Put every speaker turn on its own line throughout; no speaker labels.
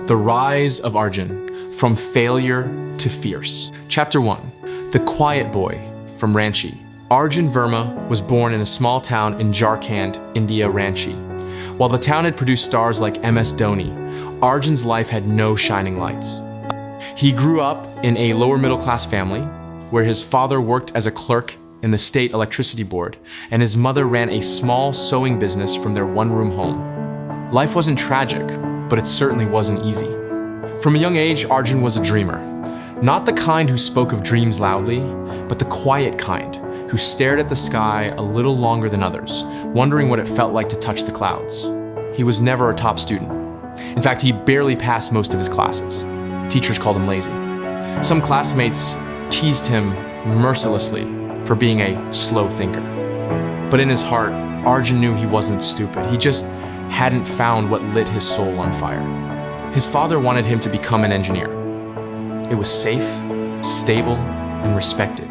The Rise of Arjun, From Failure to Fierce. Chapter 1, The Quiet Boy from Ranchi. Arjun Verma was born in a small town in Jharkhand, India, Ranchi. While the town had produced stars like MS Dhoni, Arjun's life had no shining lights. He grew up in a lower middle class family, where his father worked as a clerk in the state electricity board, and his mother ran a small sewing business from their one-room home. Life wasn't tragic, but it certainly wasn't easy. From a young age, Arjun was a dreamer. Not the kind who spoke of dreams loudly, but the quiet kind, who stared at the sky a little longer than others, wondering what it felt like to touch the clouds. He was never a top student. In fact, he barely passed most of his classes. Teachers called him lazy. Some classmates teased him mercilessly for being a slow thinker. But in his heart, Arjun knew he wasn't stupid. He just hadn't found what lit his soul on fire. His father wanted him to become an engineer. It was safe, stable, and respected.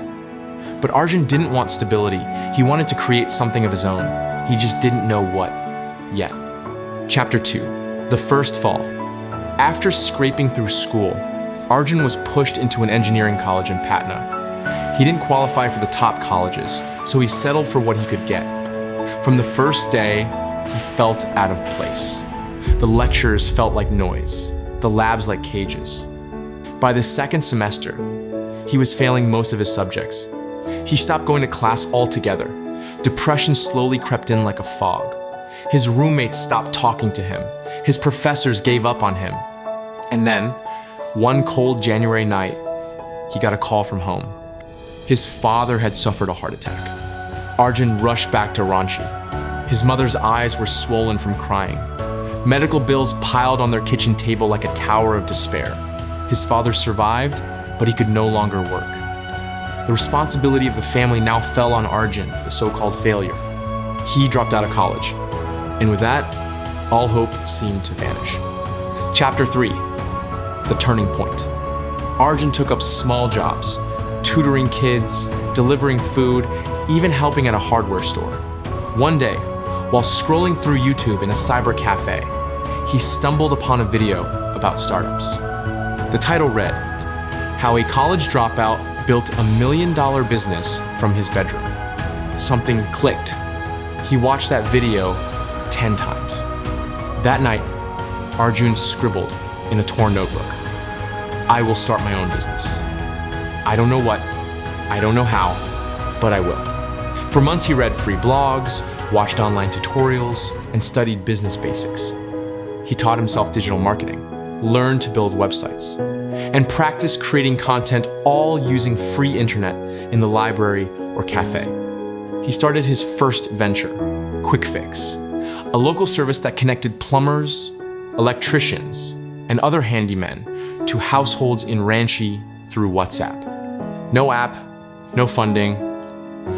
But Arjun didn't want stability. He wanted to create something of his own. He just didn't know what yet. Chapter 2, The First Fall. After scraping through school, Arjun was pushed into an engineering college in Patna. He didn't qualify for the top colleges, so he settled for what he could get. From the first day, he felt out of place. The lectures felt like noise, the labs like cages. By the second semester, he was failing most of his subjects. He stopped going to class altogether. Depression slowly crept in like a fog. His roommates stopped talking to him. His professors gave up on him. And then, one cold January night, he got a call from home. His father had suffered a heart attack. Arjun rushed back to Ranchi. His mother's eyes were swollen from crying. Medical bills piled on their kitchen table like a tower of despair. His father survived, but he could no longer work. The responsibility of the family now fell on Arjun, the so-called failure. He dropped out of college. And with that, all hope seemed to vanish. Chapter 3, The Turning Point. Arjun took up small jobs, tutoring kids, delivering food, even helping at a hardware store. One day, while scrolling through YouTube in a cyber cafe, he stumbled upon a video about startups. The title read, How a College Dropout Built $1 million Business from His Bedroom. Something clicked. He watched that video 10 times. That night, Arjun scribbled in a torn notebook, I will start my own business. I don't know what, I don't know how, but I will. For months he read free blogs, watched online tutorials, and studied business basics. He taught himself digital marketing, learned to build websites, and practiced creating content all using free internet in the library or cafe. He started his first venture, Quick Fix, a local service that connected plumbers, electricians, and other handymen to households in Ranchi through WhatsApp. No app, no funding,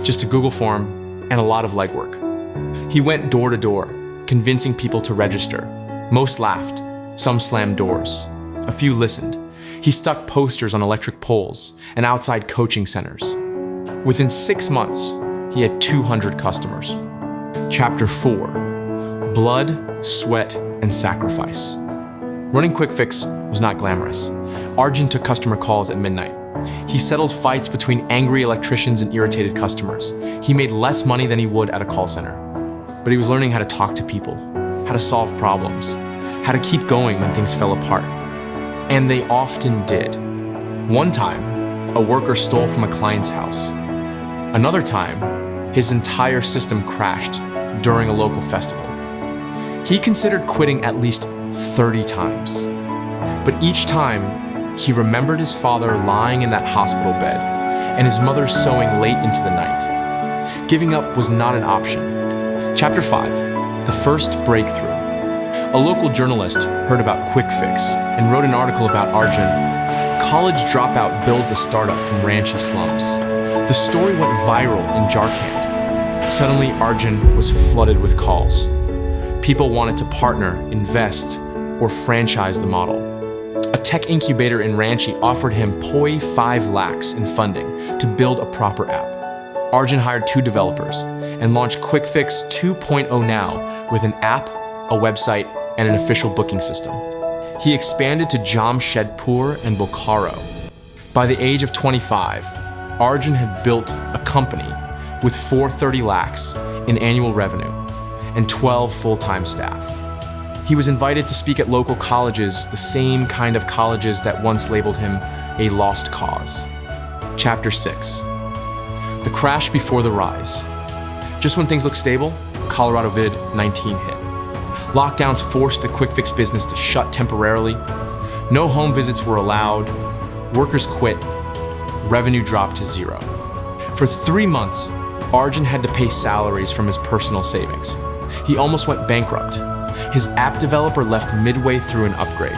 just a Google form and a lot of legwork. He went door to door, convincing people to register. Most laughed, some slammed doors. A few listened. He stuck posters on electric poles and outside coaching centers. Within 6 months, he had 200 customers. Chapter 4, Blood, Sweat, and Sacrifice. Running Quick Fix was not glamorous. Arjun took customer calls at midnight. He settled fights between angry electricians and irritated customers. He made less money than he would at a call center. But he was learning how to talk to people, how to solve problems, how to keep going when things fell apart. And they often did. One time, a worker stole from a client's house. Another time, his entire system crashed during a local festival. He considered quitting at least 30 times. But each time, he remembered his father lying in that hospital bed and his mother sewing late into the night. Giving up was not an option. Chapter 5, The First Breakthrough. A local journalist heard about Quick Fix and wrote an article about Arjun. College dropout builds a startup from Ranchi slums. The story went viral in Jharkhand. Suddenly, Arjun was flooded with calls. People wanted to partner, invest, or franchise the model. A tech incubator in Ranchi offered him 5 lakhs in funding to build a proper app. Arjun hired 2 developers and launched Quick Fix 2.0 now with an app, a website, and an official booking system. He expanded to Jamshedpur and Bokaro. By the age of 25, Arjun had built a company with 430 lakhs in annual revenue and 12 full-time staff. He was invited to speak at local colleges, the same kind of colleges that once labeled him a lost cause. Chapter 6. The crash before the rise. Just when things looked stable, Colorado COVID-19 hit. Lockdowns forced the quick fix business to shut temporarily. No home visits were allowed. Workers quit. Revenue dropped to zero. For 3 months, Arjun had to pay salaries from his personal savings. He almost went bankrupt. His app developer left midway through an upgrade.